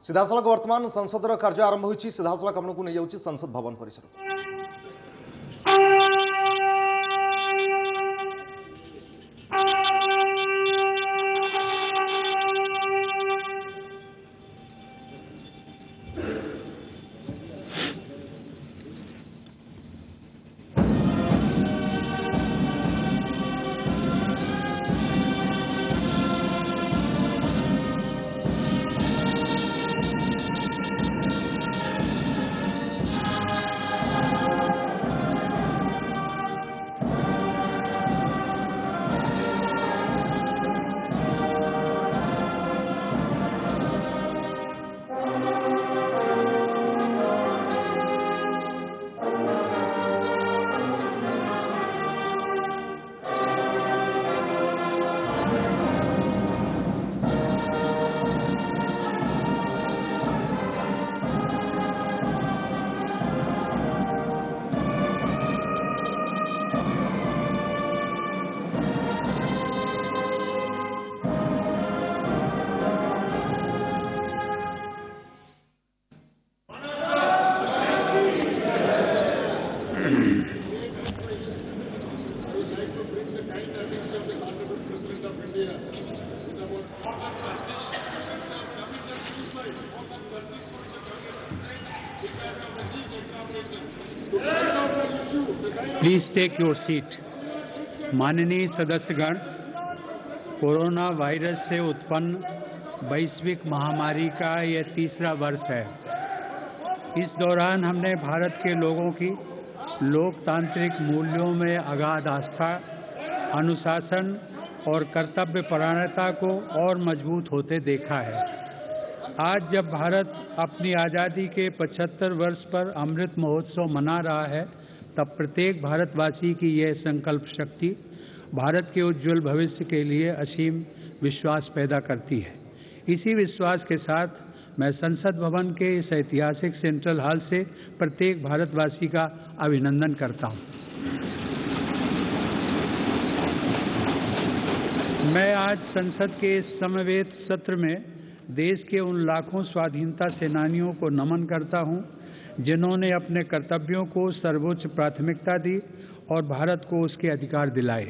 सीधासलख वर्तमान संसदर कार्य आरंभ होइछि। सीधासलख आपको नहीं जाउछि संसद भवन परिसर। Please take your seat. माननीय सदस्यगण, कोरोना वायरस से उत्पन्न वैश्विक महामारी का यह तीसरा वर्ष है। इस दौरान हमने भारत के लोगों की लोकतांत्रिक मूल्यों में अगाध आस्था, अनुशासन और कर्तव्यपरायणता को और मजबूत होते देखा है। आज जब भारत अपनी आज़ादी के 75 वर्ष पर अमृत महोत्सव मना रहा है, तब प्रत्येक भारतवासी की यह संकल्प शक्ति भारत के उज्जवल भविष्य के लिए असीम विश्वास पैदा करती है। इसी विश्वास के साथ मैं संसद भवन के इस ऐतिहासिक सेंट्रल हॉल से प्रत्येक भारतवासी का अभिनंदन करता हूं। मैं आज संसद के इस समवेत सत्र में देश के उन लाखों स्वाधीनता सेनानियों को नमन करता हूं, जिन्होंने अपने कर्तव्यों को सर्वोच्च प्राथमिकता दी और भारत को उसके अधिकार दिलाए।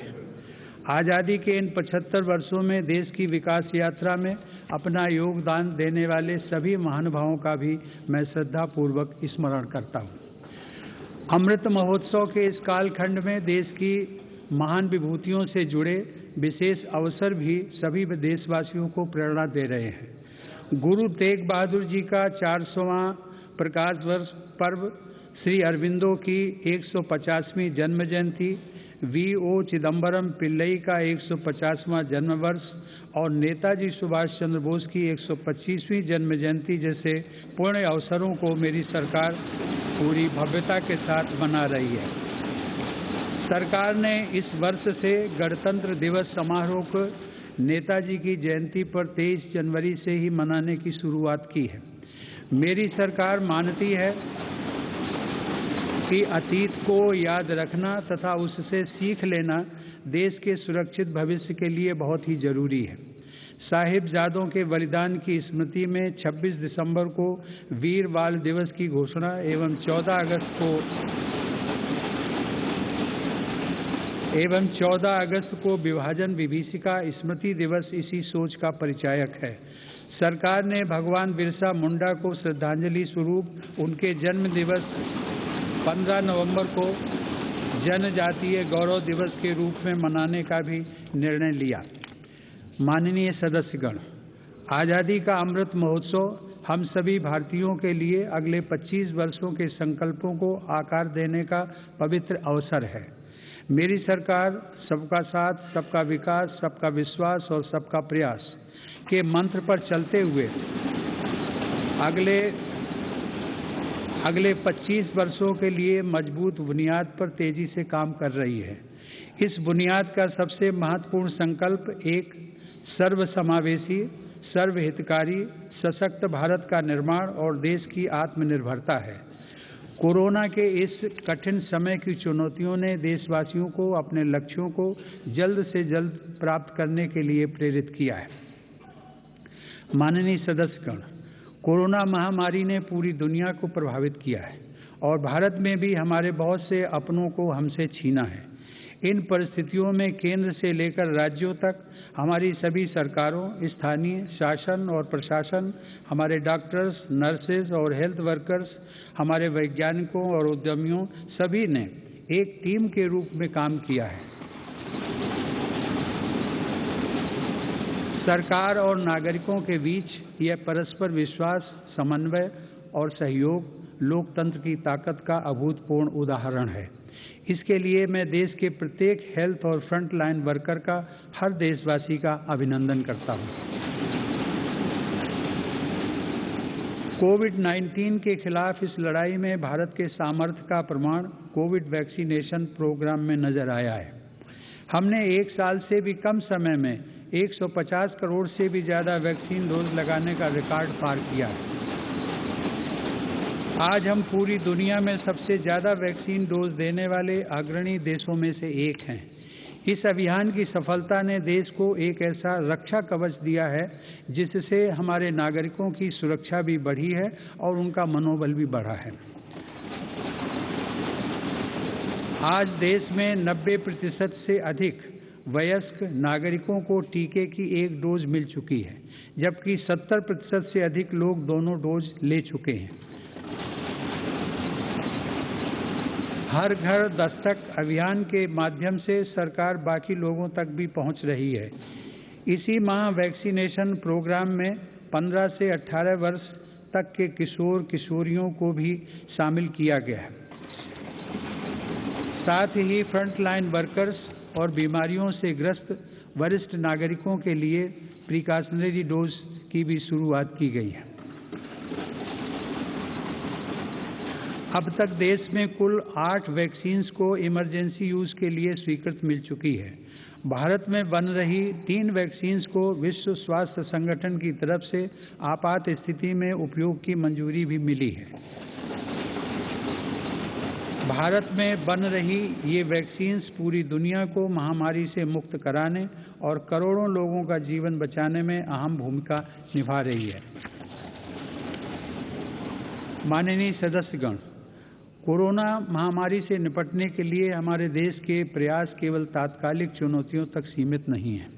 आज़ादी के इन 75 वर्षों में देश की विकास यात्रा में अपना योगदान देने वाले सभी महानुभावों का भी मैं श्रद्धापूर्वक स्मरण करता हूँ। अमृत महोत्सव के इस कालखंड में देश की महान विभूतियों से जुड़े विशेष अवसर भी सभी देशवासियों को प्रेरणा दे रहे हैं। गुरु तेग बहादुर जी का 400वां प्रकाश वर्ष पर्व, श्री अरविंदो की 150वीं जन्म जयंती, V.O. चिदम्बरम पिल्लई का 150वां जन्म वर्ष और नेताजी सुभाष चंद्र बोस की 125वीं जन्म जयंती जैसे पुण्य अवसरों को मेरी सरकार पूरी भव्यता के साथ मना रही है। सरकार ने इस वर्ष से गणतंत्र दिवस समारोह को नेताजी की जयंती पर 23 जनवरी से ही मनाने की शुरुआत की है। मेरी सरकार मानती है कि अतीत को याद रखना तथा उससे सीख लेना देश के सुरक्षित भविष्य के लिए बहुत ही जरूरी है। साहिबजादों के बलिदान की स्मृति में 26 दिसंबर को वीर बाल दिवस की घोषणा एवं 14 अगस्त को विभाजन विभीषिका स्मृति दिवस इसी सोच का परिचायक है। सरकार ने भगवान बिरसा मुंडा को श्रद्धांजलि स्वरूप उनके जन्म दिवस 15 नवंबर को जनजातीय गौरव दिवस के रूप में मनाने का भी निर्णय लिया। माननीय सदस्यगण, आज़ादी का अमृत महोत्सव हम सभी भारतीयों के लिए अगले 25 वर्षों के संकल्पों को आकार देने का पवित्र अवसर है। मेरी सरकार सबका साथ, सबका विकास, सबका विश्वास और सबका प्रयास के मंत्र पर चलते हुए अगले 25 वर्षों के लिए मजबूत बुनियाद पर तेजी से काम कर रही है। इस बुनियाद का सबसे महत्वपूर्ण संकल्प एक सर्वसमावेशी, सर्वहितकारी, सशक्त भारत का निर्माण और देश की आत्मनिर्भरता है। कोरोना के इस कठिन समय की चुनौतियों ने देशवासियों को अपने लक्ष्यों को जल्द से जल्द प्राप्त करने के लिए प्रेरित किया है। माननीय सदस्यगण, कोरोना महामारी ने पूरी दुनिया को प्रभावित किया है और भारत में भी हमारे बहुत से अपनों को हमसे छीना है। इन परिस्थितियों में केंद्र से लेकर राज्यों तक हमारी सभी सरकारों, स्थानीय शासन और प्रशासन, हमारे डॉक्टर्स, नर्सेज और हेल्थ वर्कर्स, हमारे वैज्ञानिकों और उद्यमियों सभी ने एक टीम के रूप में काम किया है। सरकार और नागरिकों के बीच यह परस्पर विश्वास, समन्वय और सहयोग लोकतंत्र की ताकत का अभूतपूर्व उदाहरण है। इसके लिए मैं देश के प्रत्येक हेल्थ और फ्रंट लाइन वर्कर का, हर देशवासी का अभिनंदन करता हूं। कोविड-19 के खिलाफ इस लड़ाई में भारत के सामर्थ्य का प्रमाण कोविड वैक्सीनेशन प्रोग्राम में नजर आया है। हमने 1 साल से भी कम समय में 150 करोड़ से भी ज़्यादा वैक्सीन डोज लगाने का रिकॉर्ड पार किया है। आज हम पूरी दुनिया में सबसे ज़्यादा वैक्सीन डोज देने वाले अग्रणी देशों में से एक हैं। इस अभियान की सफलता ने देश को एक ऐसा रक्षा कवच दिया है जिससे हमारे नागरिकों की सुरक्षा भी बढ़ी है और उनका मनोबल भी बढ़ा है। आज देश में 90% से अधिक वयस्क नागरिकों को टीके की 1 डोज मिल चुकी है, जबकि 70% से अधिक लोग दोनों डोज ले चुके हैं। हर घर दस्तक अभियान के माध्यम से सरकार बाकी लोगों तक भी पहुंच रही है। इसी माह वैक्सीनेशन प्रोग्राम में 15 से 18 वर्ष तक के किशोर किशोरियों को भी शामिल किया गया है। साथ ही फ्रंट लाइन वर्कर्स और बीमारियों से ग्रस्त वरिष्ठ नागरिकों के लिए प्रिकॉशनरी डोज की भी शुरुआत की गई है। अब तक देश में कुल 8 वैक्सीन्स को इमरजेंसी यूज के लिए स्वीकृति मिल चुकी है। भारत में बन रही 3 वैक्सीन्स को विश्व स्वास्थ्य संगठन की तरफ से आपात स्थिति में उपयोग की मंजूरी भी मिली है। भारत में बन रही ये वैक्सीन्स पूरी दुनिया को महामारी से मुक्त कराने और करोड़ों लोगों का जीवन बचाने में अहम भूमिका निभा रही है। माननीय सदस्यगण, कोरोना महामारी से निपटने के लिए हमारे देश के प्रयास केवल तात्कालिक चुनौतियों तक सीमित नहीं हैं।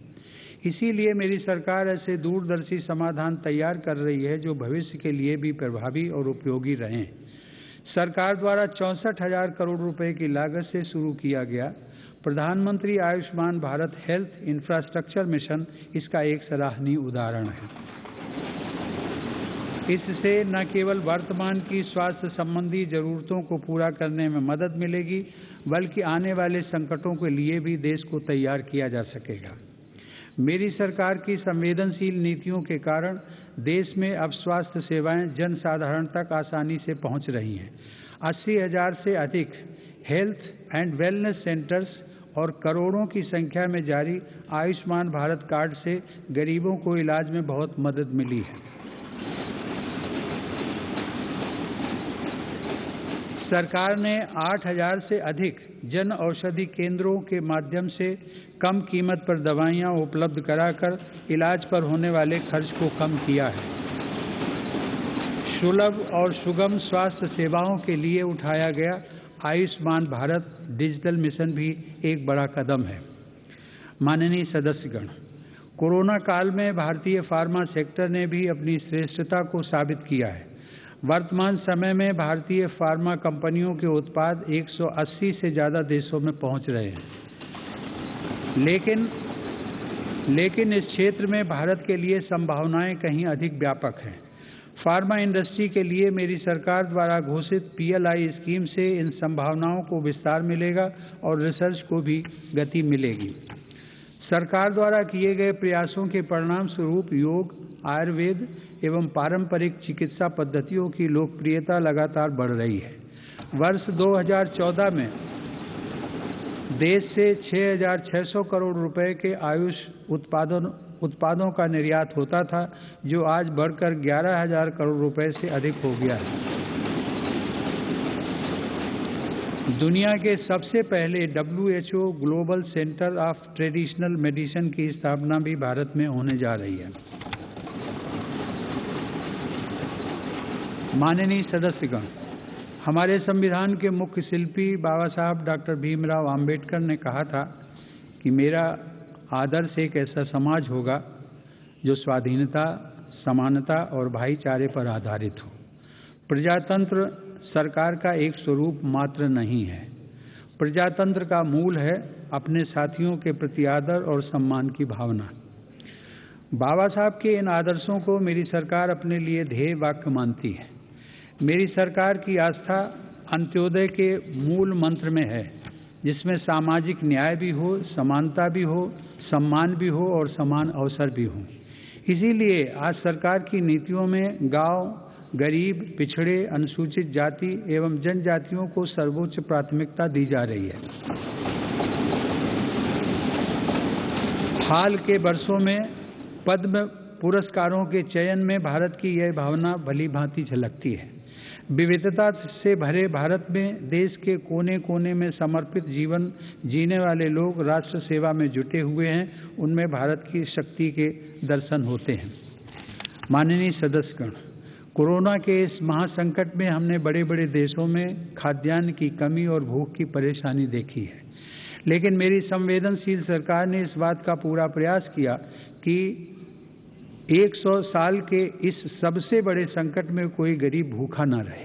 इसीलिए मेरी सरकार ऐसे दूरदर्शी समाधान तैयार कर रही है जो भविष्य के लिए भी प्रभावी और उपयोगी रहें। सरकार द्वारा 64,000 करोड़ रुपए की लागत से शुरू किया गया प्रधानमंत्री Ayushman Bharat health infrastructure mission इसका एक सराहनीय उदाहरण है। इससे न केवल वर्तमान की स्वास्थ्य संबंधी जरूरतों को पूरा करने में मदद मिलेगी, बल्कि आने वाले संकटों के लिए भी देश को तैयार किया जा सकेगा। मेरी सरकार की संवेदनशील नीतियों के कारण देश में अब स्वास्थ्य सेवाएं जन साधारण तक आसानी से पहुंच रही हैं। 80,000 से अधिक हेल्थ एंड वेलनेस सेंटर्स और करोड़ों की संख्या में जारी आयुष्मान भारत कार्ड से गरीबों को इलाज में बहुत मदद मिली है। सरकार ने 8,000 से अधिक जन औषधि केंद्रों के माध्यम से कम कीमत पर दवाइयां उपलब्ध कराकर इलाज पर होने वाले खर्च को कम किया है। सुलभ और सुगम स्वास्थ्य सेवाओं के लिए उठाया गया आयुष्मान भारत डिजिटल मिशन भी एक बड़ा कदम है। माननीय सदस्यगण, कोरोना काल में भारतीय फार्मा सेक्टर ने भी अपनी श्रेष्ठता को साबित किया है। वर्तमान समय में भारतीय फार्मा कंपनियों के उत्पाद 180 से ज़्यादा देशों में पहुंच रहे हैं। लेकिन इस क्षेत्र में भारत के लिए संभावनाएं कहीं अधिक व्यापक हैं। फार्मा इंडस्ट्री के लिए मेरी सरकार द्वारा घोषित PLI स्कीम से इन संभावनाओं को विस्तार मिलेगा और रिसर्च को भी गति मिलेगी। सरकार द्वारा किए गए प्रयासों के परिणाम स्वरूप योग, आयुर्वेद एवं पारंपरिक चिकित्सा पद्धतियों की लोकप्रियता लगातार बढ़ रही है। वर्ष 2014 में देश से 6,600 करोड़ रुपए के आयुष उत्पादों का निर्यात होता था, जो आज बढ़कर 11,000 करोड़ रुपए से अधिक हो गया है। दुनिया के सबसे पहले WHO global centre of traditional medicine की स्थापना भी भारत में होने जा रही है। माननीय सदस्यगण, हमारे संविधान के मुख्य शिल्पी बाबा साहब डॉक्टर भीमराव अंबेडकर ने कहा था कि मेरा आदर्श एक ऐसा समाज होगा जो स्वाधीनता, समानता और भाईचारे पर आधारित हो। प्रजातंत्र सरकार का एक स्वरूप मात्र नहीं है। प्रजातंत्र का मूल है अपने साथियों के प्रति आदर और सम्मान की भावना। बाबा साहब के इन आदर्शों को मेरी सरकार अपने लिए ध्येय वाक्य मानती है। मेरी सरकार की आस्था अंत्योदय के मूल मंत्र में है, जिसमें सामाजिक न्याय भी हो, समानता भी हो, सम्मान भी हो और समान अवसर भी हो। इसीलिए आज सरकार की नीतियों में गांव, गरीब, पिछड़े, अनुसूचित जाति एवं जनजातियों को सर्वोच्च प्राथमिकता दी जा रही है। हाल के वर्षों में पद्म पुरस्कारों के चयन में भारत की यह भावना भली भांति झलकती है। विविधता से भरे भारत में देश के कोने कोने में समर्पित जीवन जीने वाले लोग राष्ट्र सेवा में जुटे हुए हैं। उनमें भारत की शक्ति के दर्शन होते हैं। माननीय सदस्यगण, कोरोना के इस महासंकट में हमने बड़े बड़े देशों में खाद्यान्न की कमी और भूख की परेशानी देखी है, लेकिन मेरी संवेदनशील सरकार ने इस बात का पूरा प्रयास किया कि 100 साल के इस सबसे बड़े संकट में कोई गरीब भूखा न रहे।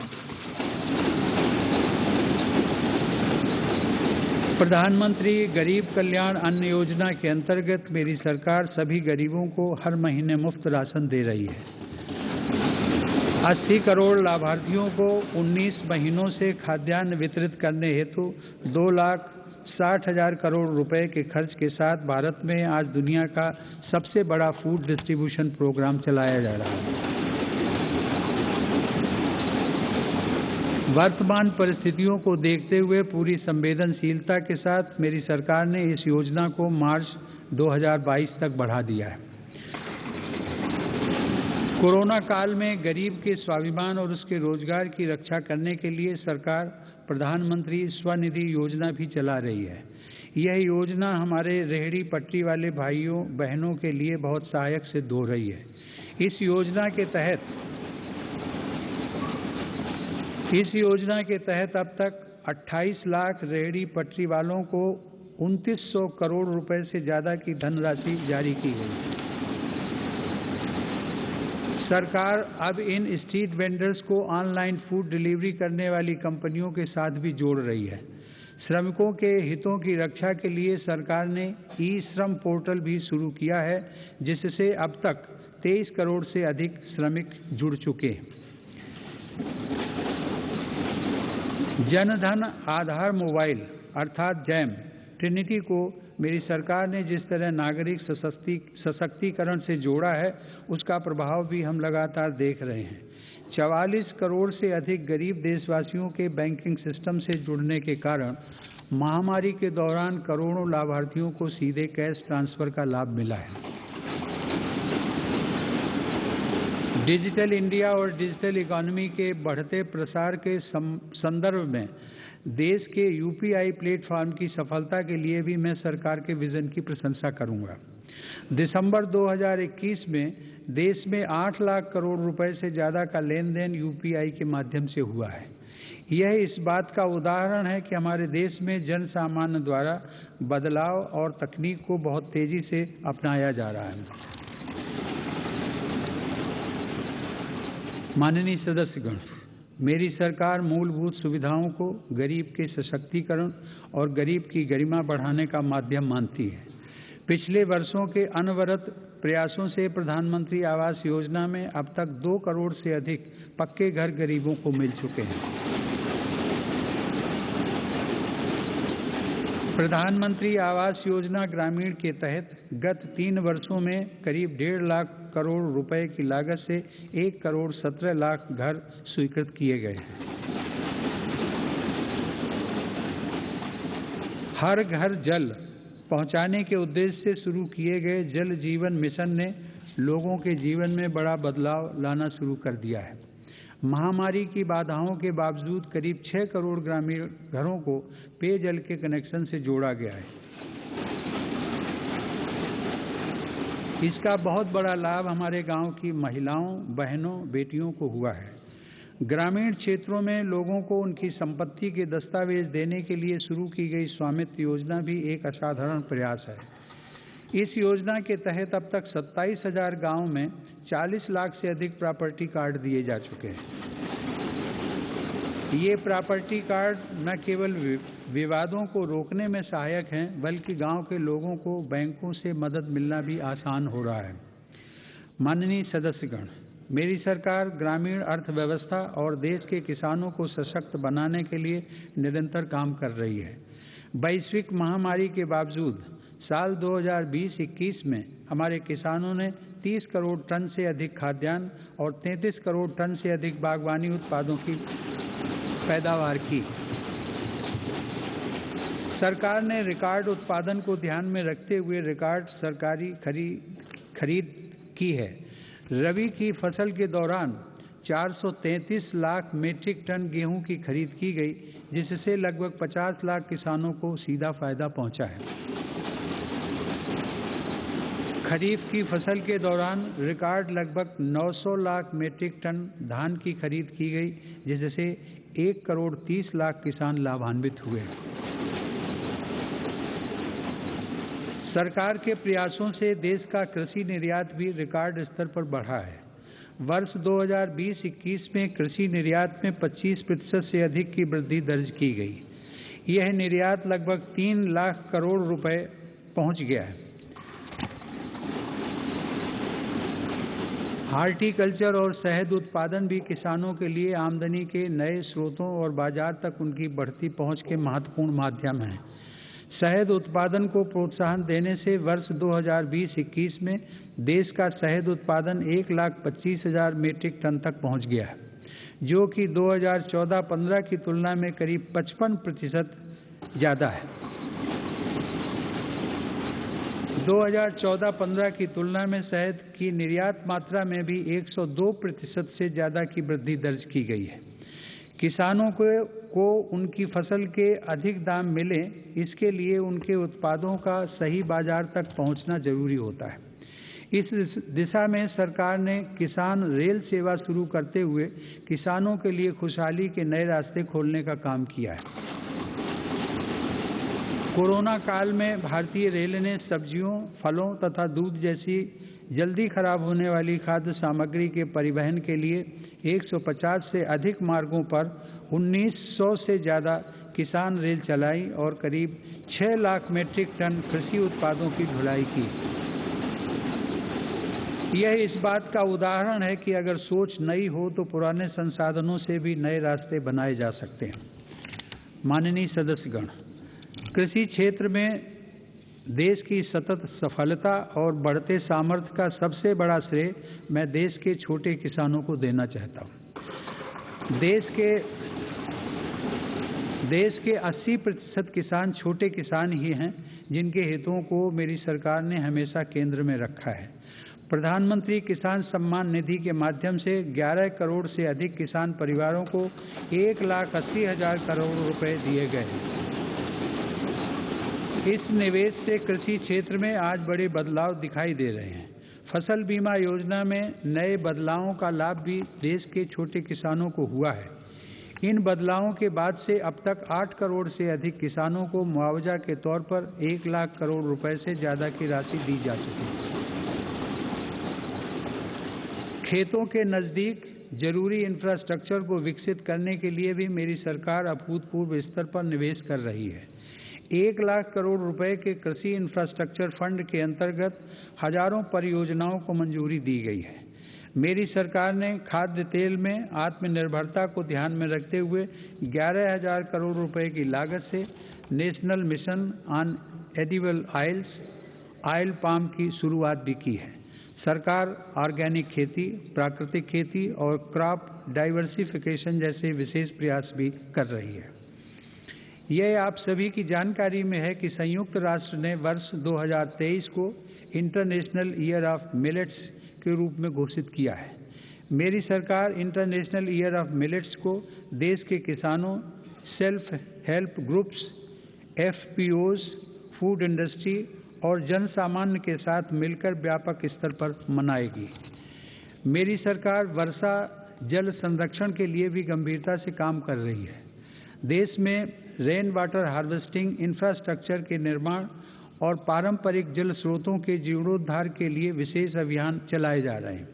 प्रधानमंत्री गरीब कल्याण अन्न योजना के अंतर्गत मेरी सरकार सभी गरीबों को हर महीने मुफ्त राशन दे रही है। 80 करोड़ लाभार्थियों को 19 महीनों से खाद्यान्न वितरित करने हेतु 2,60,000 करोड़ रुपए के खर्च के साथ भारत में आज दुनिया का सबसे बड़ा फूड डिस्ट्रीब्यूशन प्रोग्राम चलाया जा रहा है। वर्तमान परिस्थितियों को देखते हुए पूरी संवेदनशीलता के साथ मेरी सरकार ने इस योजना को मार्च 2022 तक बढ़ा दिया है। कोरोना काल में गरीब के स्वाभिमान और उसके रोजगार की रक्षा करने के लिए सरकार प्रधानमंत्री स्वनिधि योजना भी चला रही है। यह योजना हमारे रेहड़ी पटरी वाले भाइयों बहनों के लिए बहुत सहायक सिद्ध हो रही है। इस योजना के तहत अब तक 28 लाख रेहड़ी पटरी वालों को 2900 करोड़ रुपए से ज़्यादा की धनराशि जारी की गई है। सरकार अब इन स्ट्रीट वेंडर्स को ऑनलाइन फूड डिलीवरी करने वाली कंपनियों के साथ भी जोड़ रही है। श्रमिकों के हितों की रक्षा के लिए सरकार ने ई-श्रम पोर्टल भी शुरू किया है, जिससे अब तक 23 करोड़ से अधिक श्रमिक जुड़ चुके हैं। जनधन आधार मोबाइल अर्थात जैम ट्रिनिटी को मेरी सरकार ने जिस तरह नागरिक सशक्तिकरण से जोड़ा है, उसका प्रभाव भी हम लगातार देख रहे हैं। 44 करोड़ से अधिक गरीब देशवासियों के बैंकिंग सिस्टम से जुड़ने के कारण महामारी के दौरान करोड़ों लाभार्थियों को सीधे कैश ट्रांसफर का लाभ मिला है। डिजिटल इंडिया और डिजिटल इकोनॉमी के बढ़ते प्रसार के संदर्भ में देश के यूपीआई प्लेटफॉर्म की सफलता के लिए भी मैं सरकार के विजन की प्रशंसा करूंगा। दिसंबर 2021 में देश में 8 लाख करोड़ रुपए से ज़्यादा का लेन देन यूपीआई के माध्यम से हुआ है। यह इस बात का उदाहरण है कि हमारे देश में जन सामान्य द्वारा बदलाव और तकनीक को बहुत तेजी से अपनाया जा रहा है। माननीय सदस्यगण, मेरी सरकार मूलभूत सुविधाओं को गरीब के सशक्तिकरण और गरीब की गरिमा बढ़ाने का माध्यम मानती है। पिछले वर्षों के अनवरत प्रयासों से प्रधानमंत्री आवास योजना में अब तक 2 करोड़ से अधिक पक्के घर गरीबों को मिल चुके हैं। प्रधानमंत्री आवास योजना ग्रामीण के तहत गत 3 वर्षों में करीब 1.5 लाख करोड़ रुपए की लागत से 1 करोड़ 17 लाख घर स्वीकृत किए गए हैं। हर घर जल पहुंचाने के उद्देश्य से शुरू किए गए जल जीवन मिशन ने लोगों के जीवन में बड़ा बदलाव लाना शुरू कर दिया है। महामारी की बाधाओं के बावजूद करीब 6 करोड़ ग्रामीण घरों को पेयजल के कनेक्शन से जोड़ा गया है। इसका बहुत बड़ा लाभ हमारे गांव की महिलाओं, बहनों, बेटियों को हुआ है। ग्रामीण क्षेत्रों में लोगों को उनकी संपत्ति के दस्तावेज देने के लिए शुरू की गई स्वामित्व योजना भी एक असाधारण प्रयास है। इस योजना के तहत अब तक 27,000 गाँव में 40 लाख से अधिक प्रॉपर्टी कार्ड दिए जा चुके हैं। ये प्रॉपर्टी कार्ड न केवल विवादों को रोकने में सहायक हैं, बल्कि गांव के लोगों को बैंकों से मदद मिलना भी आसान हो रहा है। माननीय सदस्यगण, मेरी सरकार ग्रामीण अर्थव्यवस्था और देश के किसानों को सशक्त बनाने के लिए निरंतर काम कर रही है। वैश्विक महामारी के बावजूद साल 2020-21 में हमारे किसानों ने 30 करोड़ टन से अधिक खाद्यान्न और 33 करोड़ टन से अधिक बागवानी उत्पादों की पैदावार की। सरकार ने रिकॉर्ड उत्पादन को ध्यान में रखते हुए रिकॉर्ड सरकारी खरीद की है। रबी की फसल के दौरान 433 लाख मीट्रिक टन गेहूं की खरीद की गई, जिससे लगभग 50 लाख किसानों को सीधा फायदा पहुंचा है। खरीफ की फसल के दौरान रिकॉर्ड लगभग 900 लाख मीट्रिक टन धान की खरीद की गई, जिससे 1 करोड़ 30 लाख किसान लाभान्वित हुए। सरकार के प्रयासों से देश का कृषि निर्यात भी रिकॉर्ड स्तर पर बढ़ा है। वर्ष 2020-21 में कृषि निर्यात में 25% से अधिक की वृद्धि दर्ज की गई। यह निर्यात लगभग 3 लाख करोड़ रुपए पहुंच गया है। हार्टिकल्चर और शहद उत्पादन भी किसानों के लिए आमदनी के नए स्रोतों और बाजार तक उनकी बढ़ती पहुंच के महत्वपूर्ण माध्यम हैं। शहद उत्पादन को प्रोत्साहन देने से वर्ष 2020-21 में देश का शहद उत्पादन 1,25,000 मीट्रिक टन तक पहुंच गया है, जो कि 2014-15 की तुलना में करीब 55% ज़्यादा है। 2014-15 की तुलना में शहद की निर्यात मात्रा में भी 102% से ज़्यादा की वृद्धि दर्ज की गई है। किसानों को उनकी फसल के अधिक दाम मिले, इसके लिए उनके उत्पादों का सही बाजार तक पहुंचना जरूरी होता है। इस दिशा में सरकार ने किसान रेल सेवा शुरू करते हुए किसानों के लिए खुशहाली के नए रास्ते खोलने का काम किया है। कोरोना काल में भारतीय रेल ने सब्जियों, फलों तथा दूध जैसी जल्दी खराब होने वाली खाद्य सामग्री के परिवहन के लिए 150 से अधिक मार्गों पर 1900 से ज़्यादा किसान रेल चलाई और करीब 6 लाख मीट्रिक टन कृषि उत्पादों की ढुलाई की। यह इस बात का उदाहरण है कि अगर सोच नई हो तो पुराने संसाधनों से भी नए रास्ते बनाए जा सकते हैं। माननीय सदस्यगण, कृषि क्षेत्र में देश की सतत सफलता और बढ़ते सामर्थ्य का सबसे बड़ा श्रेय मैं देश के छोटे किसानों को देना चाहता हूँ। देश के 80% किसान छोटे किसान ही हैं, जिनके हितों को मेरी सरकार ने हमेशा केंद्र में रखा है। प्रधानमंत्री किसान सम्मान निधि के माध्यम से 11 करोड़ से अधिक किसान परिवारों को 1,80,000 करोड़ रुपए दिए गए हैं। इस निवेश से कृषि क्षेत्र में आज बड़े बदलाव दिखाई दे रहे हैं। फसल बीमा योजना में नए बदलावों का लाभ भी देश के छोटे किसानों को हुआ है। इन बदलावों के बाद से अब तक 8 करोड़ से अधिक किसानों को मुआवजा के तौर पर 1 लाख करोड़ रुपए से ज़्यादा की राशि दी जा चुकी है। खेतों के नज़दीक जरूरी इंफ्रास्ट्रक्चर को विकसित करने के लिए भी मेरी सरकार अभूतपूर्व स्तर पर निवेश कर रही है। 1 लाख करोड़ रुपए के कृषि इंफ्रास्ट्रक्चर फंड के अंतर्गत हजारों परियोजनाओं को मंजूरी दी गई है। मेरी सरकार ने खाद्य तेल में आत्मनिर्भरता को ध्यान में रखते हुए 11,000 करोड़ रुपए की लागत से national mission on edible oil palm की शुरुआत भी की है। सरकार ऑर्गेनिक खेती, प्राकृतिक खेती और क्रॉप डाइवर्सिफिकेशन जैसे विशेष प्रयास भी कर रही है। यह आप सभी की जानकारी में है कि संयुक्त राष्ट्र ने वर्ष 2023 को इंटरनेशनल ईयर ऑफ मिलेट्स के रूप में घोषित किया है। मेरी सरकार इंटरनेशनल ईयर ऑफ मिलेट्स को देश के किसानों, self help groups, FPOs, food industry और जन सामान्य के साथ मिलकर व्यापक स्तर पर मनाएगी। मेरी सरकार वर्षा जल संरक्षण के लिए भी गंभीरता से काम कर रही है। देश में रेन वाटर हार्वेस्टिंग इंफ्रास्ट्रक्चर के निर्माण और पारंपरिक जल स्रोतों के जीर्णोद्धार के लिए विशेष अभियान चलाए जा रहे हैं।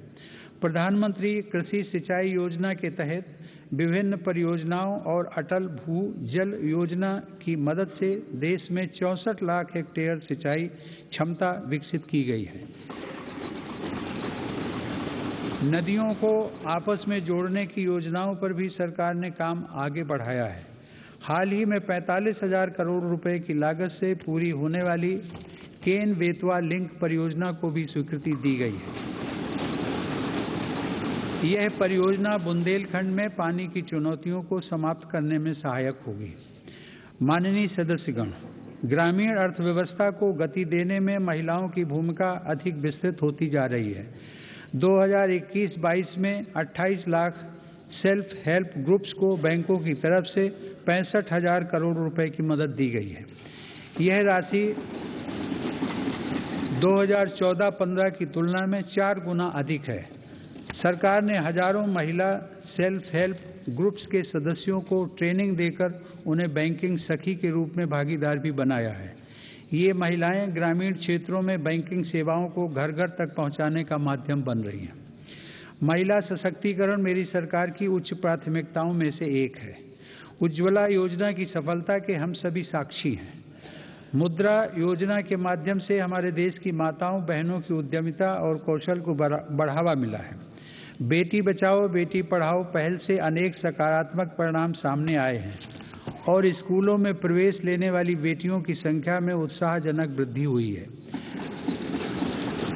प्रधानमंत्री कृषि सिंचाई योजना के तहत विभिन्न परियोजनाओं और अटल भू जल योजना की मदद से देश में 64 लाख हेक्टेयर सिंचाई क्षमता विकसित की गई है। नदियों को आपस में जोड़ने की योजनाओं पर भी सरकार ने काम आगे बढ़ाया है। हाल ही में 45,000 करोड़ रुपए की लागत से पूरी होने वाली केन बेतवा लिंक परियोजना को भी स्वीकृति दी गई है। यह परियोजना बुंदेलखंड में पानी की चुनौतियों को समाप्त करने में सहायक होगी। माननीय सदस्यगण, ग्रामीण अर्थव्यवस्था को गति देने में महिलाओं की भूमिका अधिक विस्तृत होती जा रही है। 2021-22 में 28 लाख सेल्फ हेल्प ग्रुप्स को बैंकों की तरफ से 65,000 करोड़ रुपए की मदद दी गई है। यह राशि 2014-15 की तुलना में 4 गुना अधिक है। सरकार ने हजारों महिला सेल्फ हेल्प ग्रुप्स के सदस्यों को ट्रेनिंग देकर उन्हें बैंकिंग सखी के रूप में भागीदार भी बनाया है। ये महिलाएं ग्रामीण क्षेत्रों में बैंकिंग सेवाओं को घर घर तक पहुंचाने का माध्यम बन रही हैं। महिला सशक्तिकरण मेरी सरकार की उच्च प्राथमिकताओं में से एक है। उज्ज्वला योजना की सफलता के हम सभी साक्षी हैं। मुद्रा योजना के माध्यम से हमारे देश की माताओं बहनों की उद्यमिता और कौशल को बढ़ावा मिला है। बेटी बचाओ बेटी पढ़ाओ पहल से अनेक सकारात्मक परिणाम सामने आए हैं और स्कूलों में प्रवेश लेने वाली बेटियों की संख्या में उत्साहजनक वृद्धि हुई है।